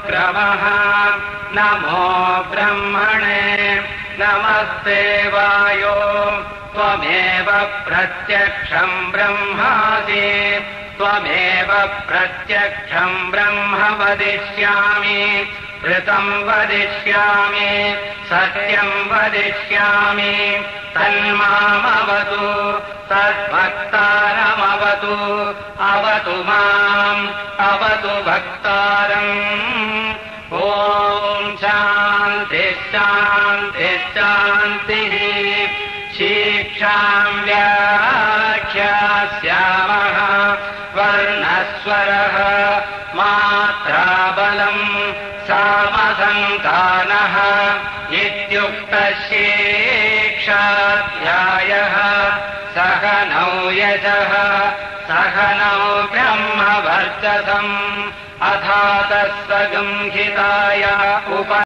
क्रमः नमो ब्रह्मणे नमस्ते वायो त्वमेव प्रत्यक्षम् ब्रह्मासि त्वमेव प्रत्यक्षम् ब्रह्म वदिष्यामि ऋतम् वदिष्यामि सत्यम् वदिष्यामि तन्मामवतु तद्भक्तारमवतु अवतु माम् अवतु भक्तारम् ॐ शान्ति शान्ति शान्तिः शिक्षाम् व्याख्यास्यामः वर्णस्वरः मात्राबलम् सामसन्तानः इत्युक्तशिक्षाध्यायः सहनौ यजः सहनौ ब्रह्मवर्चसम् अथातः सगंहिताय